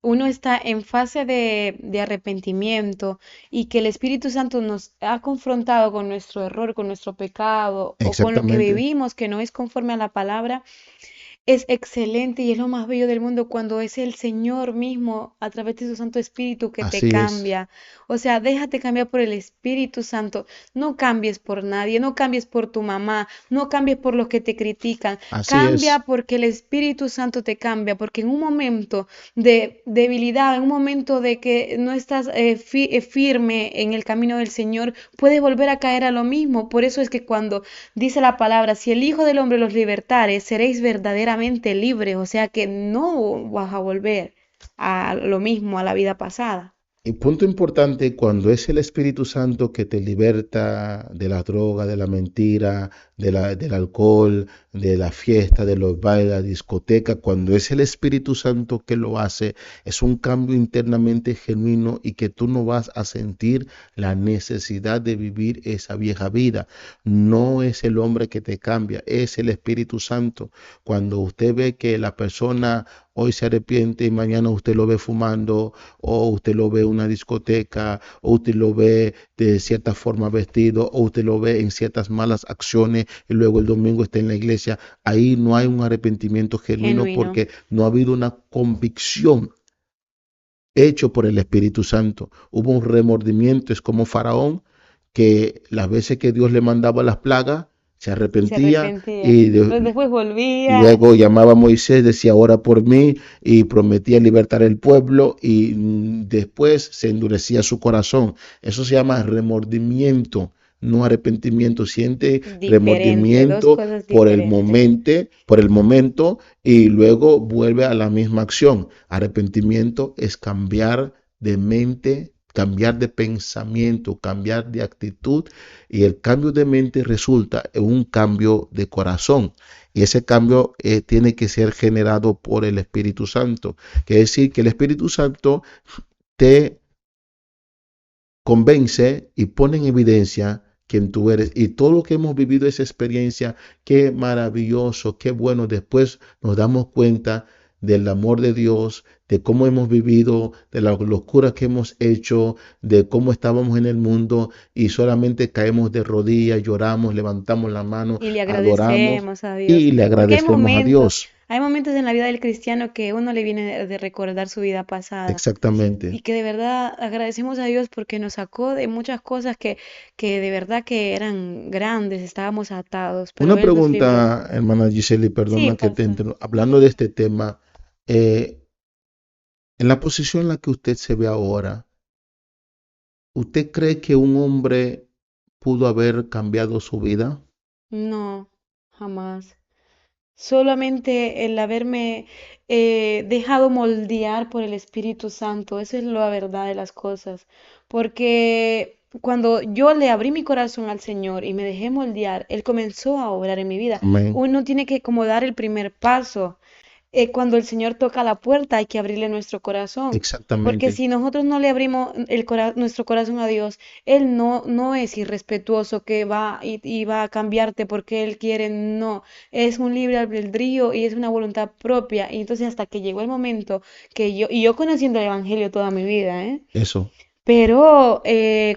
uno está en fase de arrepentimiento y que el Espíritu Santo nos ha confrontado con nuestro error, con nuestro pecado o con lo que Exactamente. vivimos que no es conforme a la palabra. es excelente y es lo más bello del mundo cuando es el Señor mismo a través de su Santo Espíritu que te Así es, cambia. O sea, déjate cambiar por el Espíritu Santo. No cambies por nadie, no cambies por tu mamá, no cambies por los que te critican. así Cambia es. porque el Espíritu Santo te cambia, porque en un momento de debilidad, en un momento de que no estás firme en el camino del Señor, puedes volver a caer a lo mismo. Por eso es que cuando dice la palabra, si el Hijo del Hombre los libertare, seréis verdaderamente libres, o sea que no vas a volver a lo mismo, a la vida pasada. Y punto importante, cuando es el Espíritu Santo que te liberta de la droga, de la mentira, del alcohol, de la fiesta, de los bailes, la discoteca, cuando es el Espíritu Santo que lo hace, es un cambio internamente genuino y que tú no vas a sentir la necesidad de vivir esa vieja vida. No es el hombre que te cambia, es el Espíritu Santo. Cuando usted ve que la persona hoy se arrepiente y mañana usted lo ve fumando, o usted lo ve en una discoteca, o usted lo ve de cierta forma vestido, o usted lo ve en ciertas malas acciones y luego el domingo está en la iglesia, ahí no hay un arrepentimiento genuino Genuino. porque no ha habido una convicción hecho por el Espíritu Santo. Hubo un remordimiento, es como Faraón, que las veces que Dios le mandaba las plagas, se Se arrepentía arrepentía. y Pero después volvía. luego llamaba a Moisés, decía, ora por mí, y prometía libertar el pueblo, y después se endurecía su corazón. Eso se llama remordimiento, no arrepentimiento. Siente Diferente, dos remordimiento cosas diferentes. por el momento, y luego vuelve a la misma acción. Arrepentimiento es cambiar de mente, cambiar de pensamiento, cambiar de actitud, y el cambio de mente resulta en un cambio de corazón. Y ese cambio tiene que ser generado por el Espíritu Santo. Quiere decir que el Espíritu Santo te convence y pone en evidencia quién tú eres. Y todo lo que hemos vivido esa experiencia, qué maravilloso, qué bueno. Después nos damos cuenta del amor de Dios, de cómo hemos vivido, de las locuras que hemos hecho, de cómo estábamos en el mundo y solamente caemos de rodillas, lloramos, levantamos la mano, Y le adoramos agradecemos a Dios. y le Porque agradecemos a Dios. hay momentos en la vida del cristiano que uno le viene de recordar su vida pasada. Exactamente. Y que de verdad agradecemos a Dios porque nos sacó de muchas cosas que de verdad que eran grandes, estábamos atados, pero Una Él nos libró. pregunta, hermana Giseli, Sí, perdona que te pastor. hablando de este tema, eh, en la posición en la que usted se ve ahora, ¿usted cree que un hombre pudo haber cambiado su vida? No, jamás. Solamente el haberme dejado moldear por el Espíritu Santo, esa es la verdad de las cosas. Porque cuando yo le abrí mi corazón al Señor y me dejé moldear, Él comenzó a obrar en mi vida. Amén. Uno tiene que como dar el primer paso. Cuando el Señor toca la puerta hay que abrirle nuestro corazón, porque Exactamente. si nosotros no le abrimos nuestro corazón a Dios, Él no es irrespetuoso que va y va a cambiarte porque Él quiere, no, es un libre albedrío y es una voluntad propia. Y entonces hasta que llegó el momento y yo conociendo el Evangelio toda mi vida, ¿eh? Eso. Pero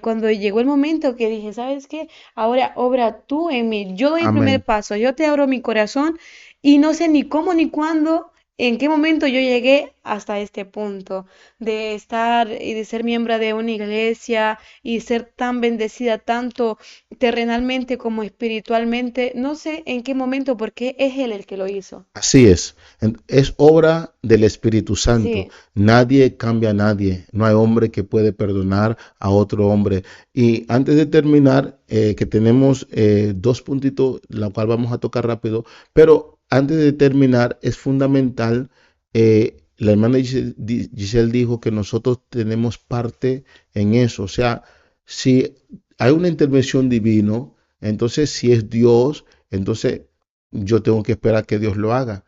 cuando llegó el momento que dije, ¿sabes qué? Ahora obra tú en mí. Yo doy el primer Amén. paso, yo te abro mi corazón y no sé ni cómo ni cuándo, en qué momento yo llegué hasta este punto de estar y de ser miembro de una iglesia y ser tan bendecida tanto terrenalmente como espiritualmente. No sé en qué momento porque es Él el que lo hizo. Así es. Es obra del Espíritu Santo. Sí, Nadie cambia a nadie. No hay hombre que puede perdonar a otro hombre. Y antes de terminar, que tenemos dos puntitos, la cual vamos a tocar rápido, pero antes de terminar, es fundamental. La hermana Giselle dijo que nosotros tenemos parte en eso. O sea, si hay una intervención divina, entonces si es Dios, entonces yo tengo que esperar que Dios lo haga.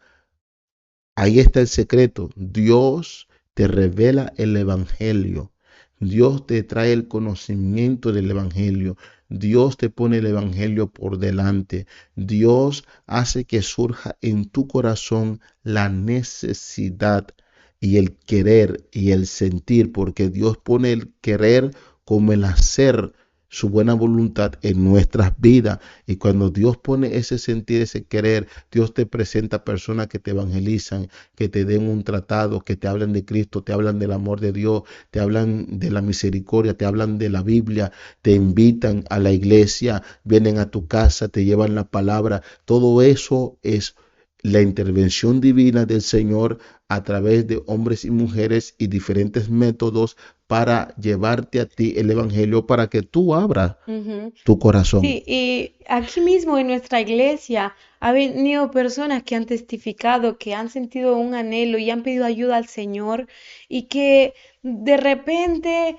Ahí está el secreto. Dios te revela el Evangelio. Dios te trae el conocimiento del Evangelio. Dios te pone el Evangelio por delante. Dios hace que surja en tu corazón la necesidad y el querer y el sentir, porque Dios pone el querer como el hacer. su buena voluntad en nuestras vidas. Y cuando Dios pone ese sentir, ese querer, Dios te presenta personas que te evangelizan, que te den un tratado, que te hablan de Cristo, te hablan del amor de Dios, te hablan de la misericordia, te hablan de la Biblia, te invitan a la iglesia, vienen a tu casa, te llevan la palabra. Todo eso es la intervención divina del Señor a través de hombres y mujeres y diferentes métodos para llevarte a ti el evangelio para que tú abras Ujú. tu corazón. Sí, y aquí mismo en nuestra iglesia ha venido personas que han testificado, que han sentido un anhelo y han pedido ayuda al Señor y que de repente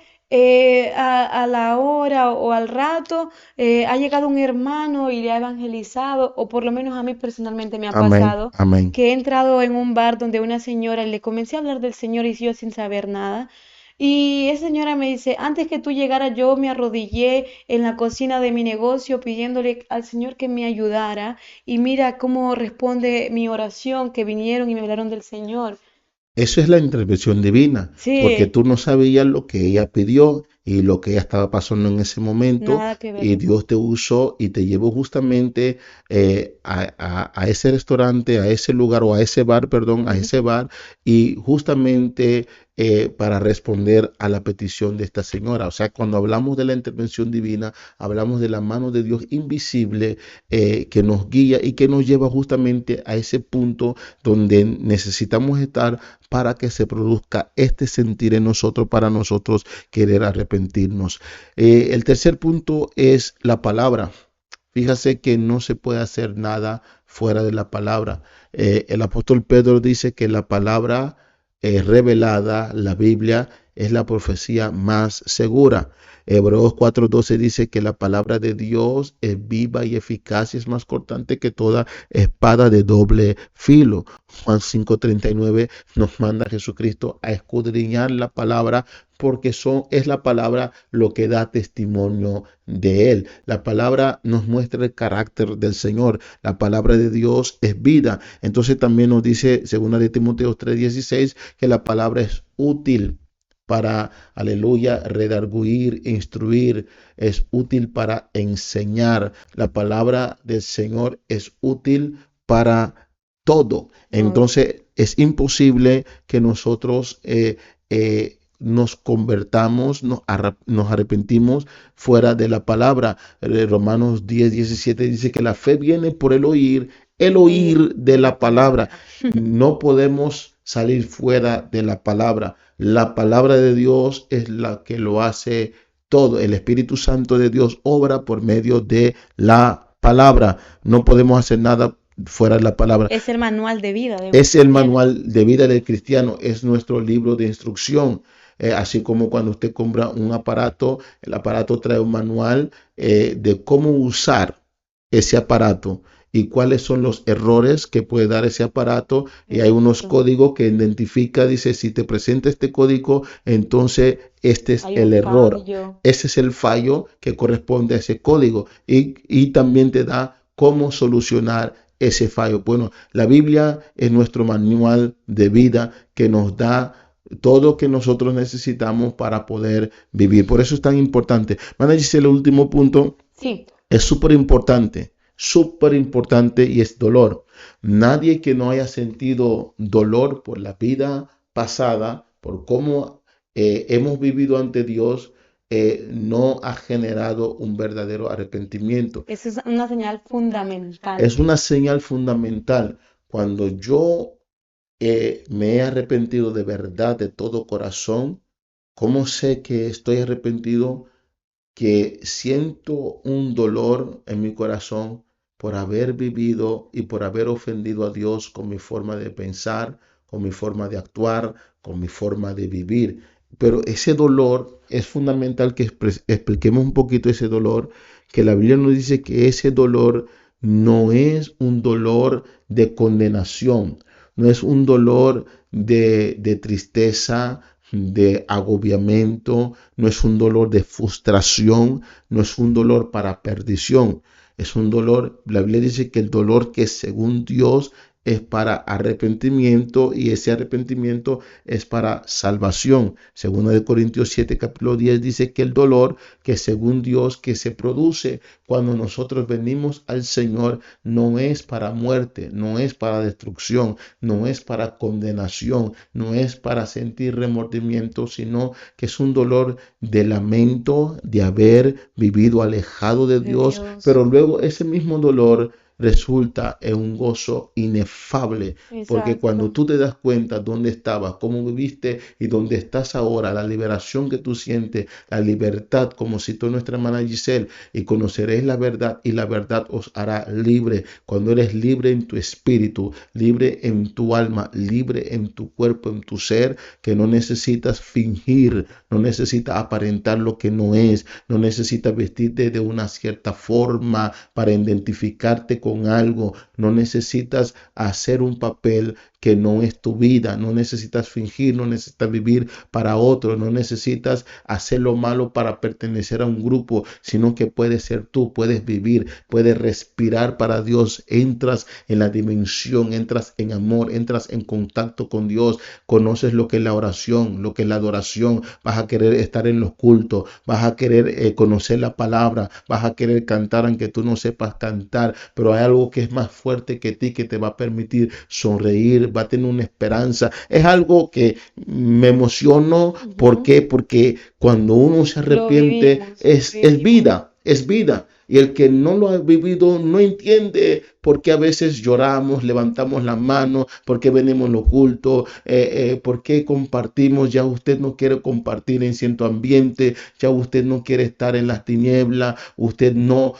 a la hora o al rato ha llegado un hermano y le ha evangelizado, o por lo menos a mí personalmente me ha Amén, pasado, amén. que he entrado en un bar donde una señora y le comencé a hablar del Señor y yo sin saber nada. Y esa señora me dice, antes que tú llegaras yo me arrodillé en la cocina de mi negocio pidiéndole al Señor que me ayudara y mira cómo responde mi oración, que vinieron y me hablaron del Señor. Eso es la intervención divina, porque Sí, tú no sabías lo que ella pidió y lo que ella estaba pasando en ese momento, nada que ver. y Dios te usó y te llevó justamente a ese restaurante, a ese lugar o a ese bar, perdón, a Ujú. ese bar, y justamente para responder a la petición de esta señora. O sea, cuando hablamos de la intervención divina, hablamos de la mano de Dios invisible que nos guía y que nos lleva justamente a ese punto donde necesitamos estar para que se produzca este sentir en nosotros, para nosotros querer arrepentirnos. El tercer punto es la palabra. Fíjase que no se puede hacer nada fuera de la palabra. El apóstol Pedro dice que la palabra revelada, la Biblia, es la profecía más segura. Hebreos 4:12 dice que la palabra de Dios es viva y eficaz y es más cortante que toda espada de doble filo. Juan 5:39 nos manda a Jesucristo a escudriñar la palabra porque es la palabra lo que da testimonio de Él. La palabra nos muestra el carácter del Señor. La palabra de Dios es vida. Entonces también nos dice, según de Timoteo 3:16, que la palabra es útil para, aleluya, redarguir, instruir, es útil para enseñar. La palabra del Señor es útil para todo. Todo. Entonces es imposible que nosotros nos convertamos, nos arrepentimos fuera de la palabra. Romanos 10:17 dice que la fe viene por el Oír oír de la la palabra. palabra. No podemos salir fuera de la palabra. La palabra de Dios es la que lo hace todo. El Espíritu Santo de Dios obra por medio de la palabra. No podemos hacer nada fuera de la palabra. Es el manual de vida de un Es el cristiano. manual de vida del cristiano, es nuestro libro de instrucción. Así como cuando usted compra un aparato, el aparato trae un manual de cómo usar ese aparato y cuáles son los errores que puede dar ese aparato. Y hay unos Exacto. códigos que identifica, dice, si te presenta este código, entonces este es Hay un el error. fallo. Ese es el fallo que corresponde a ese código. Y también te da cómo solucionar ese fallo. Bueno, la Biblia es nuestro manual de vida que nos da todo lo que nosotros necesitamos para poder vivir. Por eso es tan importante. Mana Giselle, el último punto Sí. es súper importante y es dolor. Nadie que no haya sentido dolor por la vida pasada, por cómo hemos vivido ante Dios, no ha generado un verdadero arrepentimiento. Eso es una señal fundamental. Es una señal fundamental. Cuando yo me he arrepentido de verdad, de todo corazón, ¿cómo sé que estoy arrepentido? Que siento un dolor en mi corazón por haber vivido y por haber ofendido a Dios con mi forma de pensar, con mi forma de actuar, con mi forma de vivir. Pero ese dolor es fundamental que expliquemos un poquito ese dolor, que la Biblia nos dice que ese dolor no es un dolor de condenación, no es un dolor de tristeza, de agobiamiento, no es un dolor de frustración, no es un dolor para perdición, es un dolor, la Biblia dice que el dolor que según Dios es para arrepentimiento y ese arrepentimiento es para salvación. Según de Corintios 7, capítulo 10 dice que el dolor que según Dios que se produce cuando nosotros venimos al Señor no es para muerte, no es para destrucción, no es para condenación, no es para sentir remordimiento, sino que es un dolor de lamento de haber vivido alejado de De Dios, Dios. pero luego ese mismo dolor resulta en un gozo inefable, porque cuando Exacto. tú te das cuenta dónde estabas, cómo viviste y dónde estás ahora, la liberación que tú sientes, la libertad, como citó nuestra hermana Giselle, y conoceréis la verdad y la verdad os hará libre. Cuando eres libre en tu espíritu, libre en tu alma, libre en tu cuerpo, en tu ser, que no necesitas fingir, no necesitas aparentar lo que no es, no necesitas vestirte de una cierta forma para identificarte con algo, no necesitas hacer un papel que no es tu vida, no necesitas fingir, no necesitas vivir para otro, no necesitas hacer lo malo para pertenecer a un grupo, sino que puedes ser tú, puedes vivir, puedes respirar para Dios, entras en la dimensión, entras en amor, entras en contacto con Dios, conoces lo que es la oración, lo que es la adoración, vas a querer estar en los cultos, vas a querer conocer la palabra, vas a querer cantar aunque tú no sepas cantar, pero hay algo que es más fuerte que ti que te va a permitir sonreír, va a tener una esperanza. Es algo que me emociono. ¿Por Ujú. qué? Porque cuando uno se Lo arrepiente vivimos, lo es vivimos. vida, es vida. Y el que no lo ha vivido no entiende por qué a veces lloramos, levantamos la mano, por qué venimos lo oculto, por qué compartimos. Ya usted no quiere compartir en cierto ambiente, ya usted no quiere estar en las tinieblas, usted no,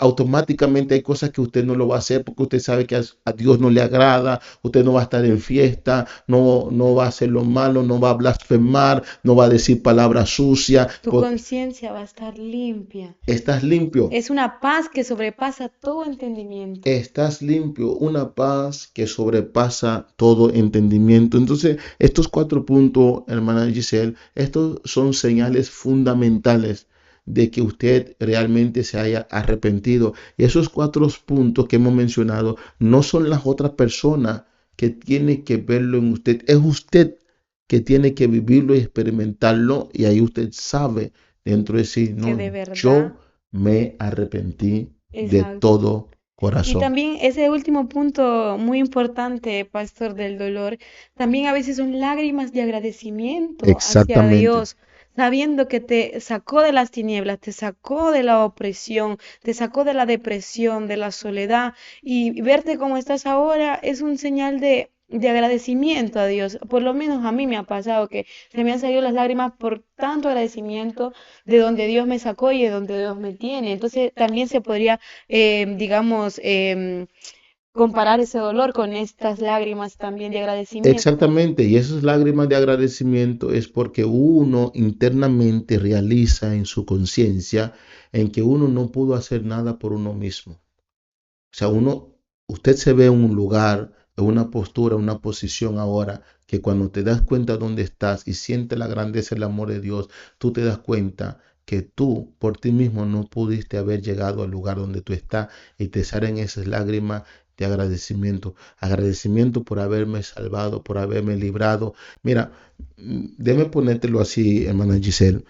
automáticamente hay cosas que usted no lo va a hacer porque usted sabe que a Dios no le agrada, usted no va a estar en fiesta, no va a hacer lo malo, no va a blasfemar, no va a decir palabras sucias, Tu conciencia va a estar limpia. estás limpio. Es una paz que sobrepasa todo entendimiento. Estás limpio, una paz que sobrepasa todo entendimiento. Entonces, estos 4 puntos, hermana Giselle, estos son señales fundamentales de que usted realmente se haya arrepentido. Y esos 4 puntos que hemos mencionado no son las otras personas que tienen que verlo en usted, es usted que tiene que vivirlo y experimentarlo, y ahí usted sabe dentro de sí, Que no, de verdad, yo me arrepentí de exacto. todo Y corazón. también ese último punto muy importante, pastor del dolor, también a veces son lágrimas de agradecimiento hacia Exactamente. Dios, sabiendo que te sacó de las tinieblas, te sacó de la opresión, te sacó de la depresión, de la soledad, y verte como estás ahora es un señal de agradecimiento a Dios. Por lo menos a mí me ha pasado que se me han salido las lágrimas por tanto agradecimiento de donde Dios me sacó y de donde Dios me tiene. Entonces también se podría digamos, comparar ese dolor con estas lágrimas también de agradecimiento. Exactamente. Y esas lágrimas de agradecimiento es porque uno internamente realiza en su conciencia en que uno no pudo hacer nada por uno mismo. O sea, usted se ve en un lugar, en una postura, una posición ahora, que cuando te das cuenta dónde estás y sientes la grandeza y el amor de Dios, tú te das cuenta que tú por ti mismo no pudiste haber llegado al lugar donde tú estás, y te salen esas lágrimas de agradecimiento. Agradecimiento por haberme salvado, por haberme librado. Mira, déjame ponértelo así, hermana Giselle.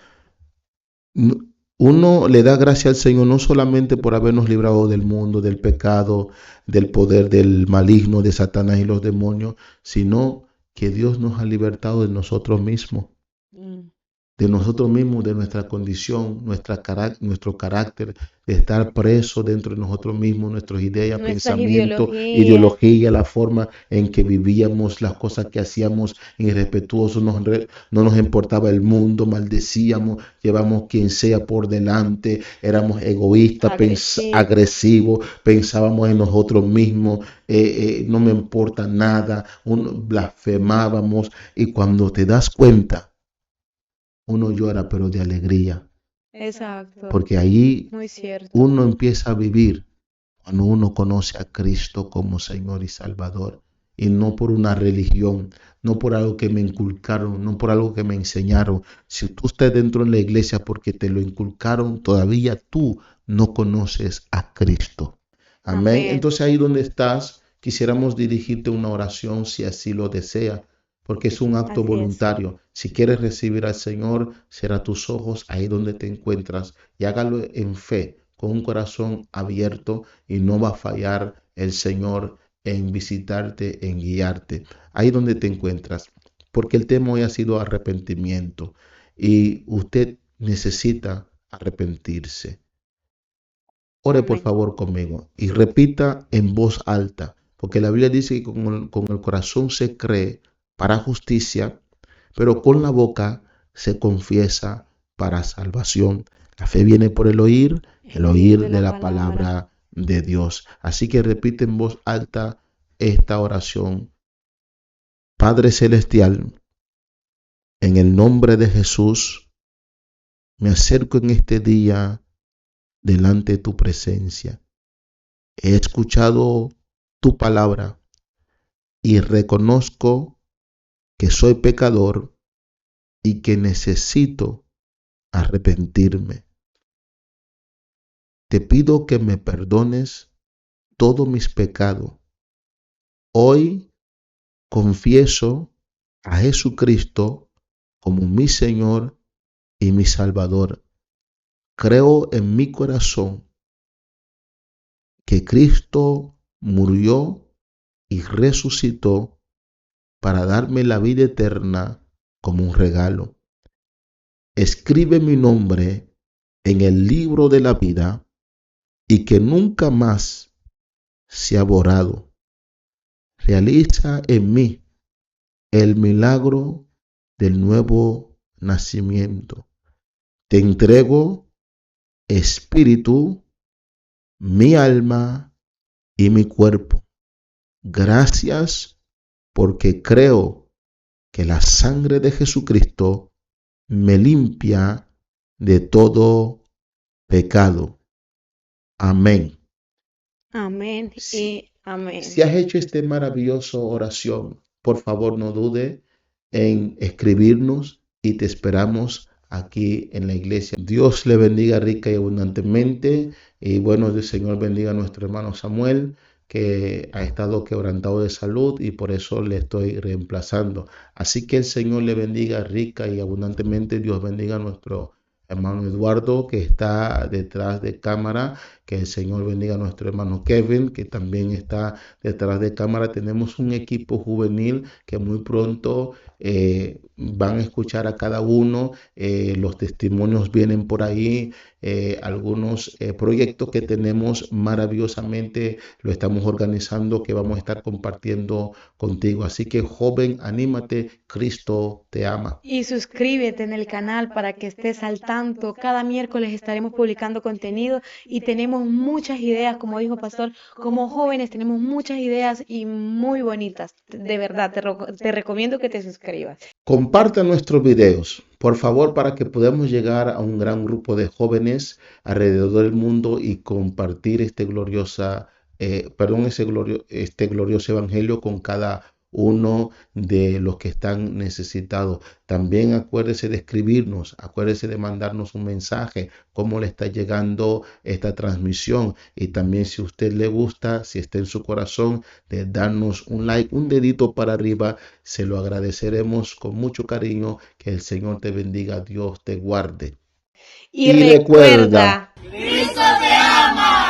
Uno le da gracias al Señor no solamente por habernos librado del mundo, del pecado, del poder del maligno, de Satanás y los demonios, sino que Dios nos ha libertado de nosotros mismos, Mm. de nuestra condición, nuestro carácter, de estar preso dentro de nosotros mismos, nuestras ideas, Nuestras pensamientos, ideologías, ideología, la forma en que vivíamos, las cosas que hacíamos irrespetuosos, no nos importaba el mundo, maldecíamos, llevamos quien sea por delante, éramos egoístas, agresivos. agresivos, pensábamos en nosotros mismos, no me importa nada, blasfemábamos, y cuando te das cuenta, uno llora pero de alegría, Exacto, porque ahí muy cierto. uno empieza a vivir cuando uno conoce a Cristo como Señor y Salvador, y no por una religión, no por algo que me inculcaron, no por algo que me enseñaron. Si tú estás dentro de la iglesia porque te lo inculcaron, todavía tú no conoces a Cristo. Amén. Amén. Entonces ahí donde estás, quisiéramos dirigirte una oración si así lo desea, porque es un acto Así es. voluntario. Si quieres recibir al Señor, cierra tus ojos ahí donde te encuentras y hágalo en fe, con un corazón abierto, y no va a fallar el Señor en visitarte, en guiarte, ahí donde te encuentras, porque el tema hoy ha sido arrepentimiento y usted necesita arrepentirse. Ore por Amén. favor conmigo y repita en voz alta, porque la Biblia dice que con el corazón se cree para justicia, pero con la boca se confiesa para salvación. La fe viene por el oír de la palabra de Dios. Así que repite en voz alta esta oración. Padre Celestial, en el nombre de Jesús, me acerco en este día delante de tu presencia. He escuchado tu palabra y reconozco que soy pecador y que necesito arrepentirme. Te pido que me perdones todos mis pecados. Hoy confieso a Jesucristo como mi Señor y mi Salvador. Creo en mi corazón que Cristo murió y resucitó para darme la vida eterna como un regalo. Escribe mi nombre en el libro de la vida y que nunca más sea borrado. Realiza en mí el milagro del nuevo nacimiento. Te entrego, espíritu, mi alma y mi cuerpo. Gracias porque creo que la sangre de Jesucristo me limpia de todo pecado. Amén. Amén Si, y amén. si has hecho esta maravillosa oración, por favor no dude en escribirnos y te esperamos aquí en la iglesia. Dios le bendiga rica y abundantemente. Y bueno, el Señor bendiga a nuestro hermano Samuel, que ha estado quebrantado de salud y por eso le estoy reemplazando. Así que el Señor le bendiga rica y abundantemente. Dios bendiga a nuestro hermano Eduardo, que está detrás de cámara. Que el Señor bendiga a nuestro hermano Kevin, que también está detrás de cámara. Tenemos un equipo juvenil que muy pronto van a escuchar a cada uno. Los testimonios vienen por ahí. Algunos proyectos que tenemos maravillosamente lo estamos organizando, que vamos a estar compartiendo contigo. Así que joven, anímate, Cristo te ama. Y suscríbete en el canal para que estés al tanto. Cada miércoles estaremos publicando contenido y tenemos muchas ideas, como dijo Pastor, como jóvenes tenemos muchas ideas y muy bonitas. De verdad, te recomiendo que te suscribas. Comparta nuestros videos, por favor, para que podamos llegar a un gran grupo de jóvenes alrededor del mundo y compartir este glorioso evangelio con cada uno de los que están necesitados. También acuérdese de escribirnos, acuérdese de mandarnos un mensaje, cómo le está llegando esta transmisión. Y también, si a usted le gusta, si está en su corazón, de darnos un like, un dedito para arriba, se lo agradeceremos con mucho cariño. Que el Señor te bendiga, Dios te guarde. Y Y recuerda, recuerda, Cristo te ama.